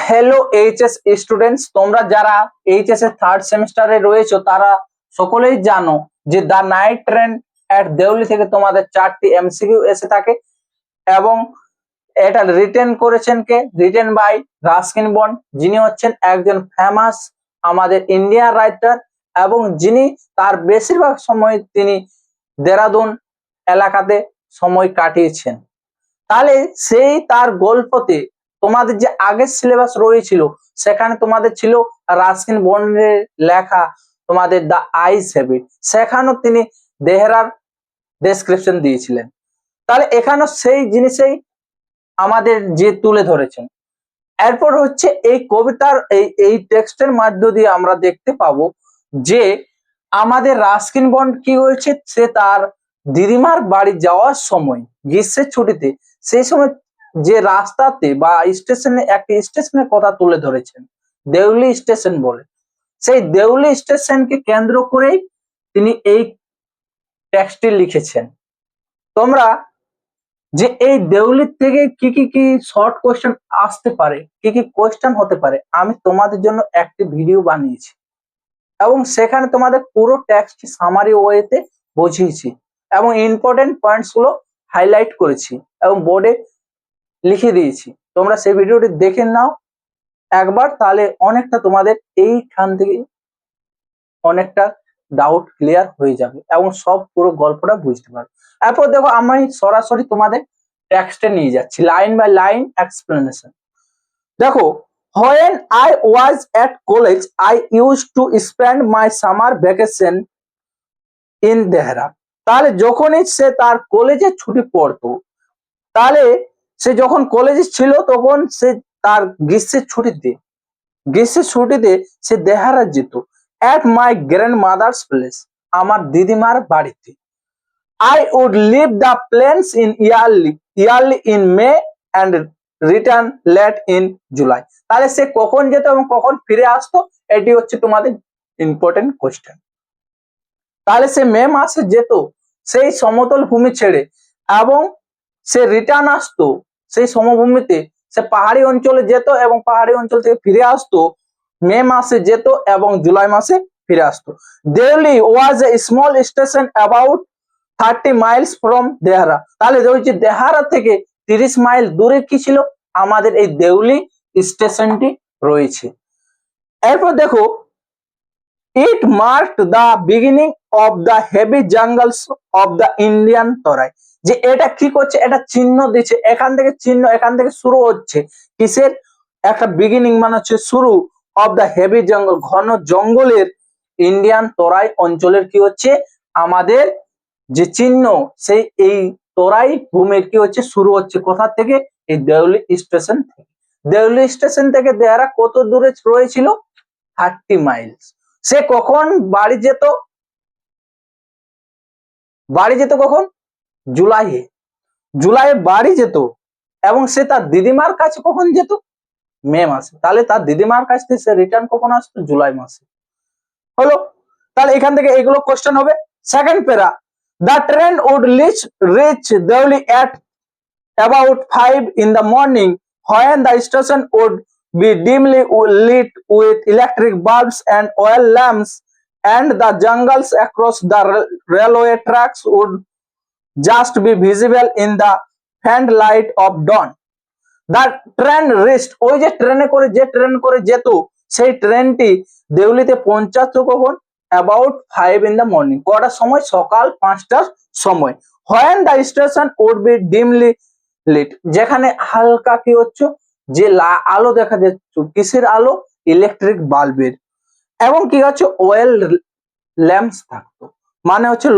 Hello HS students, তোমরা যারা HS এর থার্ড সেমিস্টারে রয়েছো তারা সকলেই জানো যে দ্য নাইট ট্রেন এট দেউলি থেকে তোমাদের 4টি এমসিকিউ এসে থাকে এবং এটা রিটেন বাই রাস্কিন বন্ড, যিনি হচ্ছেন একজন ফেমাস আমাদের ইন্ডিয়ান রাইটার এবং যিনি তার বেশিরভাগ সময় তিনি দেরাদুন এলাকাতে সময় কাটিয়েছেন। তাহলে সেই তার গল্পতে তোমাদের যে আগের সিলেবাস রয়েছিল সেখানে তোমাদের ছিল রাস্কিন বন্ডের লেখা তোমাদের দ্য আইস হ্যাবিট, সেখানেও তিনি দেহরার ডেসক্রিপশন দিয়েছিলেন। তাহলে এখানেও সেই জিনিসেই আমাদের যে তুলে ধরেছেন। এরপর হচ্ছে এই কবিতার এই টেক্সটের মাধ্য দিয়ে আমরা দেখতে পাবো যে আমাদের রাস্কিন বন্ড কি হয়েছে, সে তার দিদিমার বাড়ি যাওয়ার সময় গ্রীষ্মের ছুটিতে সেই সময় যে রাস্তাতে বা স্টেশনে একটি স্টেশনের কথা তুলে ধরেছেন, দেউলি স্টেশন বলে। সেই দেউলি স্টেশনকে কেন্দ্র করেই তিনি এই টেক্সটটি লিখেছেন। তোমরা যে এই দেউলির থেকে কি কি শর্ট কোয়েশ্চেন আসতে পারে, কি কি কোয়েশ্চেন হতে পারে, আমি তোমাদের জন্য একটি ভিডিও বানিয়েছি এবং সেখানে তোমাদের পুরো টেক্সট সামারি ওয়েতে বুঝিয়েছি এবং ইম্পর্টেন্ট পয়েন্টস গুলো হাইলাইট করেছি এবং বোর্ডে লিখে দিয়েছি। তোমরা সেই ভিডিওটি দেখে নাও একবার, তাহলে অনেকটা তোমাদের এইখান থেকে অনেকটা ডাউট ক্লিয়ার হয়ে যাবে এবং সব পুরো গল্পটা বুঝতে পারবে। এরপর দেখো আমি সরাসরি তোমাদের টেক্সটে নিয়ে যাচ্ছি, লাইন বাই লাইন এক্সপ্লেনেশন। দেখো, when I was at college I used to spend my summer vacation in Dehra। তাহলে যখনই সে তার কলেজে ছুটি পড়তো, তাহলে সে যখন কলেজে ছিল তখন সে তার গ্রীষ্মের ছুটিতে সে দেহারা যেত। at my grandmother's place, আমার দিদিমার বাড়িতে। I would leave the plains in yearly in May and return late in July। তাহলে সে কখন যেত এবং কখন ফিরে আসতো, এটি হচ্ছে তোমাদের ইম্পর্টেন্ট কোয়েশ্চেন। তাহলে সে মে মাসে যেত সেই সমতল ভূমি ছেড়ে এবং সে রিটার্ন আসতো সেই সমভূমিতে, সে পাহাড়ি অঞ্চলে যেত এবং পাহাড়ি অঞ্চল থেকে ফিরে আসতো মে মাসে যেত এবং জুলাই মাসে ফিরে আসতো। Deoli was a small station about 30 miles from Dehra. তাহলে হচ্ছে দেহারা থেকে 30 মাইল দূরে কি ছিল, আমাদের এই দেউলি স্টেশনটি রয়েছে। এরপর দেখো, it marked the beginning of the heavy jungles of the Indian Terai. যে এটা কি করছে, এটা চিহ্ন দিচ্ছে, এখান থেকে শুরু হচ্ছে কিসের, একটা বিগিনিং মানে হচ্ছে শুরু, অফ দ্য হেভি জঙ্গল, ঘন জঙ্গলের ইন্ডিয়ান তরাই অঞ্চলের কি হচ্ছে আমাদের যে চিহ্ন, সেই এই তরাই ভূমির কি হচ্ছে শুরু হচ্ছে কোথা থেকে, এই দেউলি স্টেশন থেকে। দেউলি স্টেশন থেকে দেহারা কত দূরে রয়েছিল, 30 মাইলস। সে কখন বাড়ি যেত কখন, জুলাইয়ে বাড়ি যেত এবং সে তার দিদিমার কাছে কখন যেত, মে মাসে। তাহলে তার দিদিমার কাছ থেকে সে রিটার্ন কখন আসতো, জুলাই মাসে। হলো, তাহলে এখান থেকে এগুলো কোশ্চেন হবে। সেকেন্ড প্যারা, the train would reach Deoli at about 5 in the morning when the station would be dimly lit with electric bulbs and oil lamps and the jungles across the railway tracks would just be visible in the faint light of dawn। The train reached, ওই যে train করে যেত সেই ট্রেনটি দেউলিতে পৌঁছাতো কখন, about 5 in the morning, কটার সময়, সকাল 5টার সময়। when the station would be dimly lit, যেখানে হালকা কি হচ্ছে যে আলো দেখা যাচ্ছে, কিসের আলো, ইলেকট্রিক বাল্বের, এবং কি হচ্ছে ওয়েল ল্যাম্পস থাকতো, মানে হচ্ছে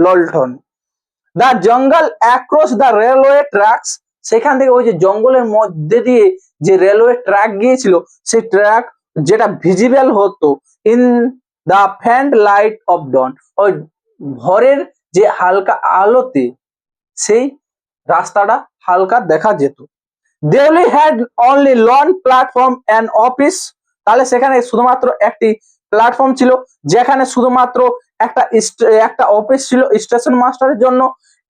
ললঠন। The jungle across the railway tracks, সেখান থেকে ওই যে জঙ্গলের মধ্যে দিয়ে যে রেলওয়ে ট্র্যাক গিয়েছিল সেই ট্র্যাক যেটা ভিজিবল হতো in the ফ্যান্ট light of dawn, ওই ভোরের যে হালকা আলোতে সেই রাস্তাটা হালকা দেখা যেত। Deoli had only one platform and office, তাহলে সেখানে শুধুমাত্র একটি প্ল্যাটফর্ম ছিল, যেখানে শুধুমাত্র একটা অফিস ছিল স্টেশন মাস্টারের জন্য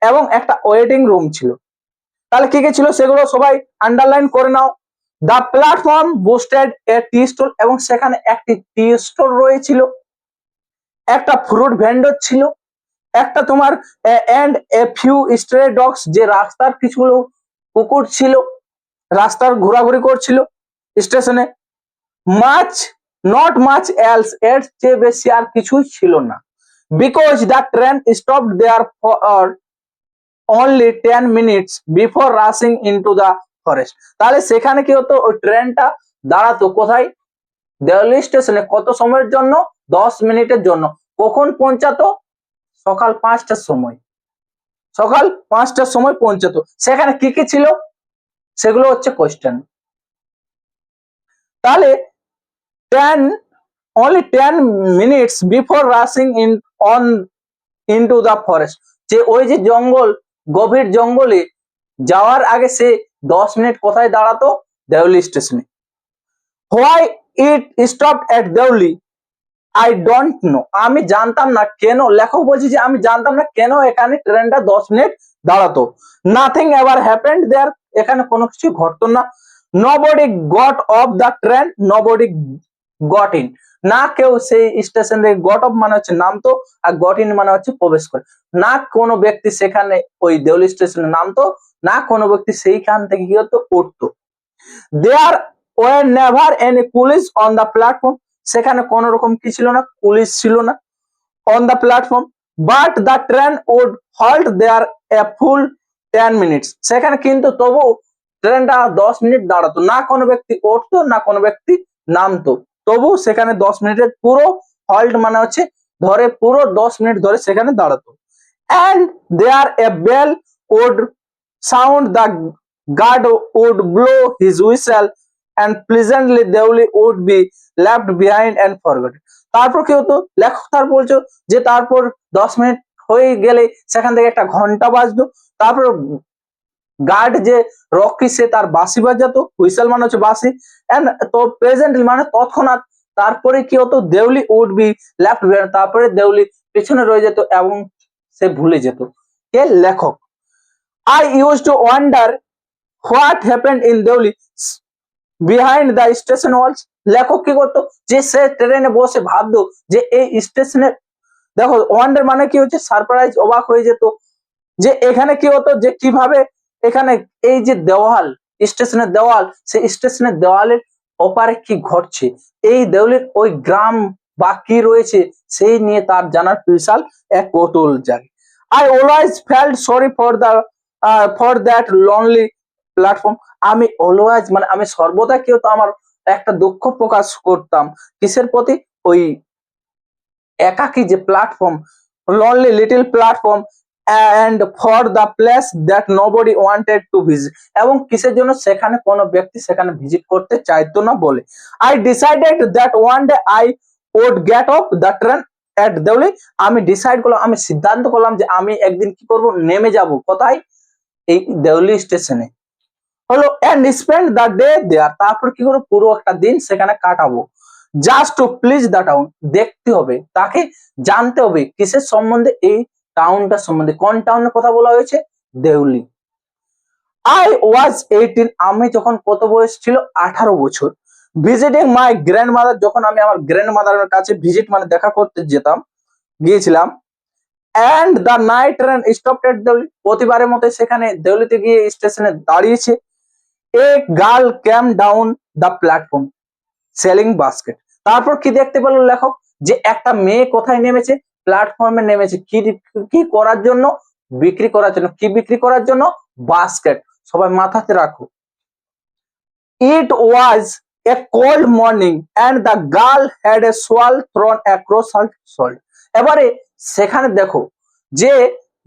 এবং একটা ওয়েটিং রুম ছিল। তাহলে কি কি ছিল সেগুলো সবাই আন্ডারলাইন করে নাও। The platform boasted a tea stall, এবং সেখানে একটি টি স্টল রয়েছিল, একটা ফ্রুট ভেন্ডর ছিল, একটা তোমার and a few stray dogs, যে রাস্তার কিছুগুলো কুকুর ছিল, রাস্তার ঘোরাঘুরি করছিল স্টেশনে। মাছ, নট মাচ এলস, এর চেয়ে বেশি আর কিছুই ছিল না। Because the train stopped there for only 10 minutes before rushing into the forest. তাহলে সেখানে কি হতো, ওই ট্রেনটা দাঁড়াতো কোথায়, দেওয়ালি স্টেশনে। কত সময়ের জন্য? 10 মিনিটের জন্য। কখন পৌঁছাতো? সকাল 5টার সময়। সকাল 5টার সময় পৌঁছাতো। সেখানে কি কি ছিল সেগুলো হচ্ছে কোয়েশ্চেন। তাহলে 10 only 10 minutes before rushing in on into the forest, যে ওই যে জঙ্গল, গভীর জঙ্গলে যাওয়ার আগে সে 10 মিনিট কোথায় দাঁড়াতো? দেওলি স্টেশনে। Why it stopped at Deoli I don't know, আমি জানতাম না কেন। লেখক বলছি যে আমি জানতাম না কেন এখানে ট্রেনটা 10 মিনিট দাঁড়াতো। নাথিং এভার হ্যাপেন্ড দেয়ার, এখানে কোনো কিছু ঘটতো না। Nobody got off the train, nobody got in, না কেউ সেই স্টেশন থেকে গট অফ মানে হচ্ছে নামতো, আর গট ইন মানে হচ্ছে প্রবেশ করে। না কোনো ব্যক্তি সেখানে ওই দেওলি স্টেশনে নামতো, না কোনো ব্যক্তি সেইখান থেকে কি হতো, উঠতো। There were never any police on the platform, সেখানে কোন রকম কি ছিল না, পুলিশ ছিল না on the platform. But the train would halt there a full 10 minutes, সেখানে কিন্তু তবু ট্রেনটা 10 মিনিট দাঁড়াতো, না কোনো ব্যক্তি উঠতো, না কোনো ব্যক্তি নামতো, তবু সেখানে 10 মিনিটের পুরো হল্ট মানে হচ্ছে ধরে পুরো 10 মিনিট ধরে সেখানে দাঁড়াতো। And there a bell would sound, the guard would blow his whistle, and pleasantly Deoli would be left behind and forgotten। তারপর কি হতো, লেখক তার বলছো যে তারপর 10 মিনিট হয়ে গেলে সেখান থেকে একটা ঘন্টা বাজতো, তারপর গার্ড যে রকি সে তার বাঁশি বাজাতো, হুইসেল মানে হচ্ছে বাঁশি, এন্ড তো প্রেজেন্টলি মানে তৎক্ষণাৎ, তারপরে কি হতো, Deoli would be left behind, তারপরে দেওলি পেছনে রয়ে যেত এবং সে ভুলে যেত। কে? লেখক। I use to wonder what happened in Deoli behind the station walls, লেখক কি করতো, যে সে ট্রেনে বসে ভাবতো যে এই স্টেশনে, দেখো ওয়ান্ডার মানে কি হচ্ছে সারপ্রাইজ, অবাক হয়ে যেত যে এখানে কি হতো, যে কিভাবে এখানে এই যে দেওয়াল, স্টেশনের দেওয়াল, সেই স্টেশনের দেওয়ালের ওপারে কি ঘটছে, এই দেওয়ালের ওই গ্রাম বা কি রয়েছে সেই নিয়ে তার জানার বিশাল এক কৌতূহল জাগে। I always felt sorry for that lonely platform, আমি অলওয়েজ মানে আমি সর্বদা কি হতো, আমার একটা দুঃখ প্রকাশ করতাম কিসের প্রতি, ওই একাকী যে platform, lonely little platform, and for the place that nobody wanted to visit, এবং কিসের জন্য, সেখানে কোনো ব্যক্তি সেখানে ভিজিট করতে চাইতো না বলে। I decided that one day I would get off the train at Deoli, আমি ডিসাইড করলাম, আমি সিদ্ধান্ত করলাম যে আমি একদিন কি করব, নেমে যাব কোথায়, এই দেওলি স্টেশনে হলো, and spend the day there, তারপর কি করবো, পুরো একটা দিন সেখানে কাটাবো। Just to please the town, দেখতে হবে, তাকে জানতে হবে কিসের সম্বন্ধে, এই টাউনটার সম্বন্ধে। কোন টাউনের কথা বলা হয়েছে? দেওলি। আই ওয়াজ 18, আমি যখন কত বয়স ছিল, 18 বছর। ভিজিটিং মাই গ্র্যান্ডমাদার, যখন আমি আমার গ্র্যান্ডমাদারের কাছে ভিজিট মানে দেখা করতে গিয়েছিলাম। And the night train stopped at Deoli, প্রতিবারের মতো সেখানে দেওলিতে গিয়ে স্টেশনে দাঁড়িয়েছে। A girl came down the platform selling basket, তারপর কি দেখতে পেল লেখক, যে একটা মেয়ে কোথায় নেমেছে, প্ল্যাটফর্মে নেমেছে, কি করার জন্য, বিক্রি করার জন্য। কি বিক্রি করার জন্য? বাস্কেট। সবাই মাথাতে রাখো। It was a cold morning and the girl had a shawl thrown across her shoulder, এবারে সেখানে দেখো যে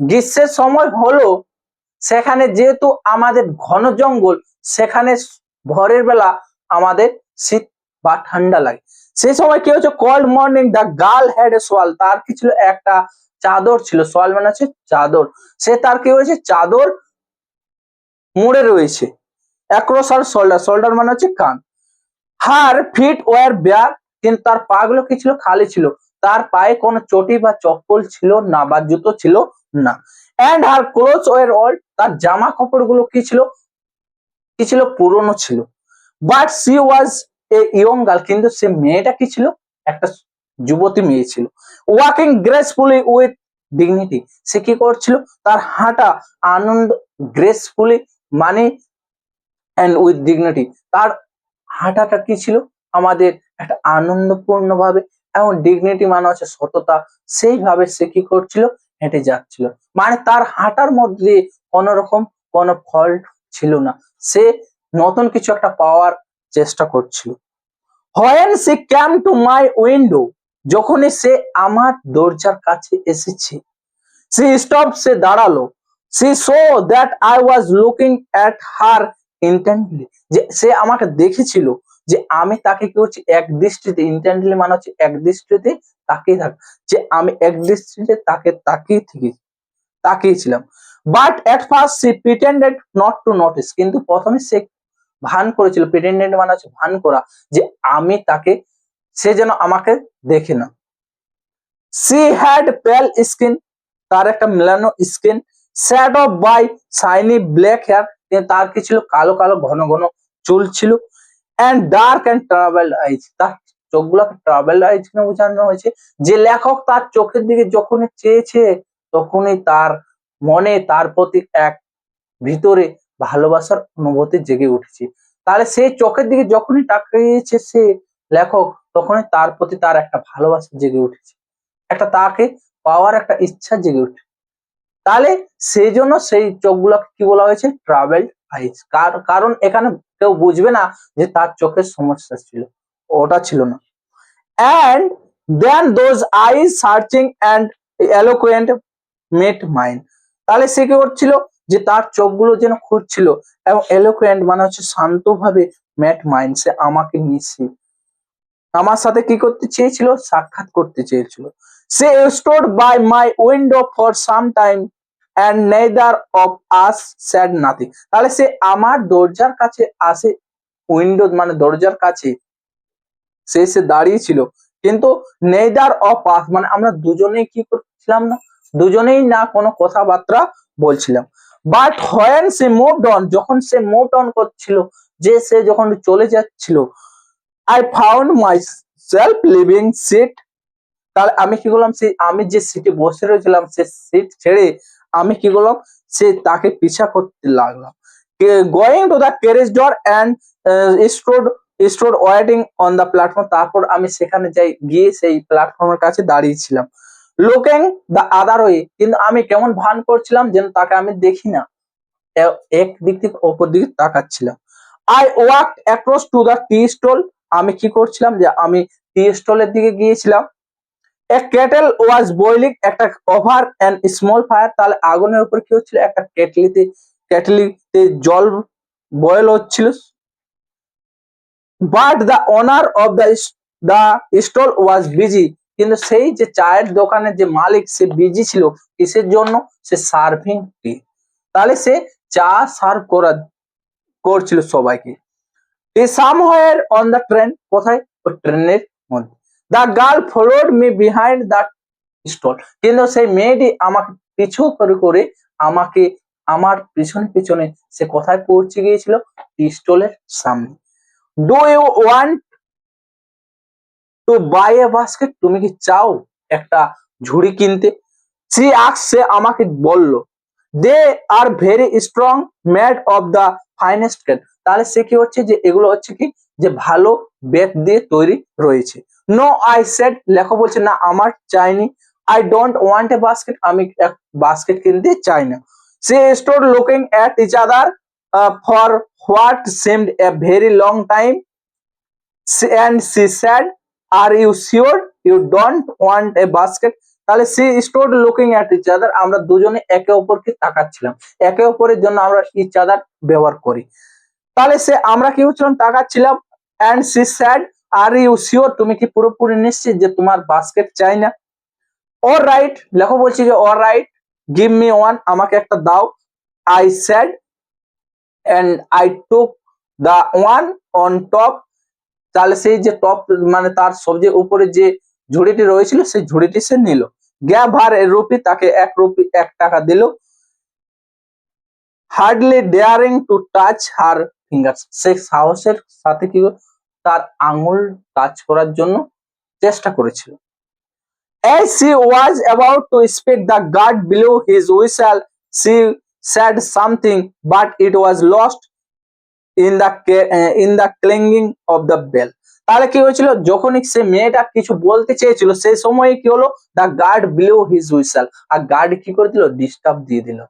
গ্রীষ্মের সময় হলো, সেখানে যেহেতু আমাদের ঘন জঙ্গল, সেখানে ভোরের বেলা আমাদের শীত বা ঠান্ডা লাগে। সেই সময় কি হচ্ছে, cold morning, the girl had a shawl, তার কি ছিল, একটা চাদর ছিল, সোয়াল মানে হচ্ছে চাদর, সে তার কি হয়েছে, চাদর মুড়ে রয়েছে। অ্যাক্রস হার শোল্ডার, শোল্ডার মানে হচ্ছে কাঁধ। হার ফিট ওয়ার বেয়ার, কিন্তু তার পা গুলো কি ছিল, খালি ছিল, তার পায়ে কোনো চটি বা চপ্পল ছিল না, বা জুতো ছিল না। And her clothes were old, তার জামা কাপড় গুলো কি ছিল, পুরনো ছিল। But she was a young girl, কিন্তু সে মেয়েটা কি ছিল, একটা যুবতী মেয়ে ছিল। ওয়াকিং গ্রেসফুলি উইথ ডিগনিটি, সে কি করছিল, তার হাঁটা আনন্দ, গ্রেসফুলি মানে অ্যান্ড উইথ ডিগনিটি, তার হাঁটাটা কি ছিল, আমাদের একটা আনন্দপূর্ণ ভাবে, এবং ডিগনিটি মানে হচ্ছে সততা, সেইভাবে সে কি করছিল, হেঁটে যাচ্ছিল। মানে তার হাঁটার মধ্যে কোন রকম কোন ফল্ট ছিল না, সে নতুন কিছু একটা পাওয়ার চেষ্টা করছিল। When she came to my window, যখনই সে আমার দরজার কাছে এসেছে, she stopped, সে দাঁড়ালো, she saw that I was looking at her intently, যে সে আমাকে দেখেছিল, যে আমি তাকে কি করছি, এক দৃষ্টিতে, ইন্টেন্টলি মানে হচ্ছে এক দৃষ্টিতে তাকিয়ে থাক, যে আমি এক দৃষ্টিতে তাকে তাকিয়েছিলাম। But at first she pretended not to notice, কিন্তু প্রথমে সে ভান করেছিল, প্রিটেন্ডেড মানে হচ্ছে ভান করা, যে আমি তাকে, সে যেন আমাকে দেখে না। সি হ্যাড পেল স্কিন, তার একটা মেলানো skin, set off by shiny black hair, তার কি ছিল, কালো কালো ঘন ঘন চুল ছিল, and dark and troubled eyes, তার চোখগুলোকে ট্রাভেলড আইজ কেন বোঝানো হয়েছে, যে লেখক তার চোখের দিকে যখনই চেয়েছে, তখনই তার মনে তার প্রতি এক ভিতরে ভালোবাসার অনুভূতি জেগে উঠেছে। তাহলে সেই চোখের দিকে যখনই তাকিয়েছে সে লেখক, তখনই তার প্রতি তার একটা ভালোবাসা জেগে উঠেছে, একটা তাকে পাওয়ার একটা ইচ্ছা জেগে উঠে। তাহলে সেই জন্য সেই চোখগুলোকে কি বলা হয়েছে, ট্রাভেলড আইজ, কারণ এখানে কেউ বুঝবে না যে তার চোখের সমস্যা ছিল, ওটা ছিল না। And then those eyes searching and eloquent met mine, তাহলে সে কি করছিল, যে তার চোখগুলো যেন খুঁজছিল, এবং এলোকুয়েন্ট মানে হচ্ছে শান্তভাবে, ম্যাট মাইন্ড, সে আমাকে মিশিয়ে আমার সাথে কি করতে চেয়েছিল, সাক্ষাৎ করতে চেয়েছিল। সে stood by my window for some time and neither of us said nothing, তাহলে সে আমার দরজার কাছে আসে, উইন্ডো মানে দরজার কাছে সে দাঁড়িয়েছিল, কিন্তু নেইদার অফ আস মানে আমরা দুজনেই কি করছিলাম না, দুজনেই না কোনো কথাবার্তা বলছিলাম। But when say moved on, যখন সে মুভড অন করছিল, যে সে যখন চলে যাচ্ছিল, I found myself leaving seat, তাহলে আমি কি করলাম, সে আমি যে সিটে বসে রয়েছিলাম, সে সিট ছেড়ে আমি কি করলাম, সে তাকে পিছা করতে লাগলাম। Going to the carriage door and stowed waiting on the platform, তারপর আমি সেখানে যাই, গিয়ে সেই প্ল্যাটফর্মের কাছে দাঁড়িয়েছিলাম। লুকিং দ্য আদার ওয়ে, কিন্তু আমি কেমন ভান করছিলাম, যেন তাকে আমি দেখি না, এক দিক থেকে অপর দিকে তাকাচ্ছিলাম। I walk across to the tea stall, আমি কি করছিলাম, যে আমি টি স্টলের দিকে গিয়েছিলাম। এ কেটেল ওয়াজ বয়লিং, একটা ওভার অ্যান্ড স্মল ফায়ার, তাহলে আগুনের উপর কি হচ্ছিল, একটা কেটলিতে জল বয়েল হচ্ছিল। But the owner of the stall was busy, কিন্তু সেই যে চায়ের দোকানের যে মালিক, সে বিজি ছিল কিসের জন্য, সে সার্ভিং টি, তাহলে সে চা সার্ভ করছিল সবাইকে। সামহাওয়ার অন দ্য ট্রেন, কোথায়, ওই ট্রেনের মধ্যে। The girl followed me behind the stall, কিন্তু সেই মেয়েটি আমাকে পিছু করে করে আমাকে আমার পিছনে পিছনে সে কোথায় পৌঁছে গিয়েছিল, স্টলের সামনে। Do you want to buy a basket, তুমি কি চাও একটা ঝুড়ি কিনতে, সে আমাকে বলল। They are very strong, made of the finest cane, তাহলে সে কি হচ্ছে, যে এগুলো হচ্ছে কি, যে ভালো বেত দিয়ে তৈরি রয়েছে। নো আই সেড, লেখক বলছে না আমার চাইনি। I don't want a basket, আমি এক বাস্কেট কিনতে চাই না। সে stood looking at each other for what seemed a very long time, and she said, are you sure you don't want a basket, তাহলে she stood looking at each other, আমরা দুজনে একে অপরকে তাকাচ্ছিলাম, একে অপরের জন্য আমরা ইচ আদার ব্যবহার করি, তাহলে সে আমরা কি হচ্ছিলাম, তাকাচ্ছিলাম। And she said, are you sure, তুমি কি পুরোপুরি নিশ্চিত যে তোমার বাস্কেট চাই না। অল রাইট, লেখক বলছি যে all right, give me one, আমাকে একটা দাও। I sad and I took the one on top, তাহলে সেই যে টপ মানে তার সবচেয়ে উপরে যে ঝুড়িটি রয়েছিল, সেই ঝুড়িটি সে নিল। গ্যাভ হার এ রুপি, তাকে 1 টাকা দিল। Hardly daring to touch her fingers, সে সাহসের সাথে কি তার আঙুল টাচ করার জন্য চেষ্টা করেছিল। As she was about to speak, the guard blew his whistle. She said something, but it was lost in the clanging of the bell. তাহলে কি হয়েছিল, যখনই সে মেয়েটা কিছু বলতে চেয়েছিল সেই সময় কি হলো, the guard blew his whistle, আর গার্ড কি করে দিল, ডিস্টার্ব দিয়ে দিল।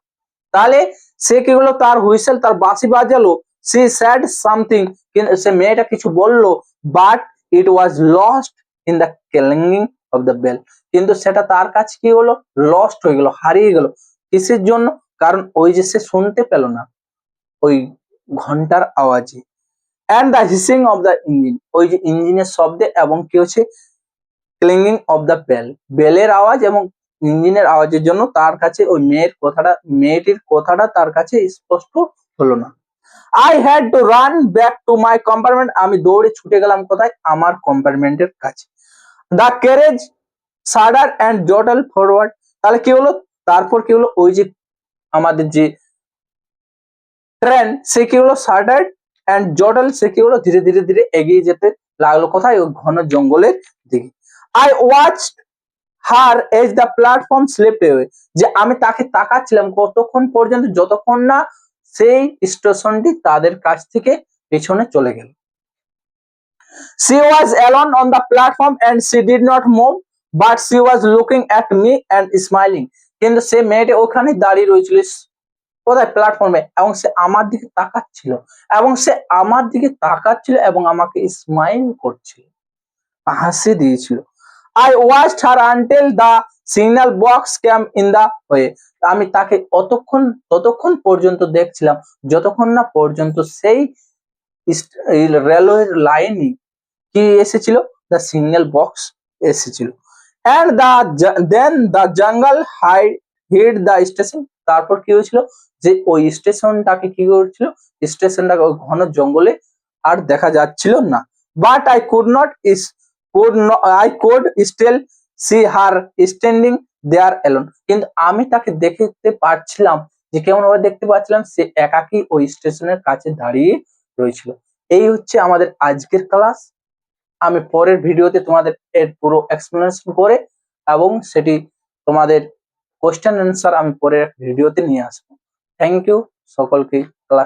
তাহলে সে কি হলো, তার হুইসেল, তার বাঁশি বাজালো। সি স্যাড সামথিং, কিন্তু সে মেয়েটা কিছু বললো, but it was lost in the clinging of the bell, কিন্তু সেটা তার কাছে কি হলো, লস্ট হয়ে গেল, হারিয়ে গেল। কিসের জন্য, কারণ ওই যে সে শুনতে পেল না ওই ঘন্টার আওয়াজে। And the hissing of the engine, ওই যে ইঞ্জিনের শব্দে, এবং কি হচ্ছে ক্লিংিং অফ দ্য বেল, বেলের আওয়াজ এবং ইঞ্জিনের আওয়াজের জন্য তার কাছে ওই মেয়েটির কথাটা তার কাছে স্পষ্ট হলো না। I had to run back to my compartment, আমি দৌড়ে ছুটে গেলাম কোথায়, আমার কম্পার্টমেন্টের কাছে। দ্য ক্যারেজ শাডার অ্যান্ড জটল ফরওয়ার্ড, তাহলে কি হলো, তারপর কি হলো, ওই যে আমাদের যে ট্রেন, সে কি হলো, শাডার অ্যান্ড জটল, সে কি হলো, ধীরে ধীরে ধীরে এগিয়ে যেতে লাগলো কোথায়, ওই ঘন জঙ্গলের দিকে। I watched her as the platform slipped away, যে আমি তাকে তাকাচ্ছিলাম কতক্ষণ পর্যন্ত, যতক্ষণ না সেই স্টেশনটি তাদের কাছ থেকে পেছনে চলে গেল। She was alone on the platform and she did not move, but she was looking at me and smiling. কিন্তু সে মেয়েটা ওখানে দাঁড়িয়ে রয়েছিল কোথায়, প্ল্যাটফর্মে, এবং সে আমার দিকে তাকাচ্ছিল, এবং আমাকে স্মাইল করছিল, হাসি দিয়েছিল। I watched her until the signal box came in the way. আমি তাকে ততক্ষণ পর্যন্ত দেখছিলাম যতক্ষণ না পর্যন্ত সেই রেলওয়ের লাইনে কি এসেছিল, দ্য সিগন্যাল বক্স এসেছিল। and then the jungle hid the station, তারপর কি হয়েছিল, যে ওই স্টেশনটাকে কি করেছিল, স্টেশনটাকে ওই ঘন জঙ্গলে আর দেখা যাচ্ছিল না। But I could still see her standing there alone, কিন্তু আমি তাকে দেখতে পাচ্ছিলাম, যে কেমন ভাবে দেখতে পাচ্ছিলাম, সে একাকী ওই স্টেশনের কাছে দাঁড়িয়ে রয়েছিল। এই হচ্ছে আমাদের আজকের ক্লাস। আমি পরের ভিডিওতে তোমাদের এর পুরো এক্সপ্লেনেশন করে এবং সেটি তোমাদের কোশ্চেন অ্যান্সার আমি পরের ভিডিওতে নিয়ে আসবো। থ্যাংক ইউ সকলকে। ক্লাস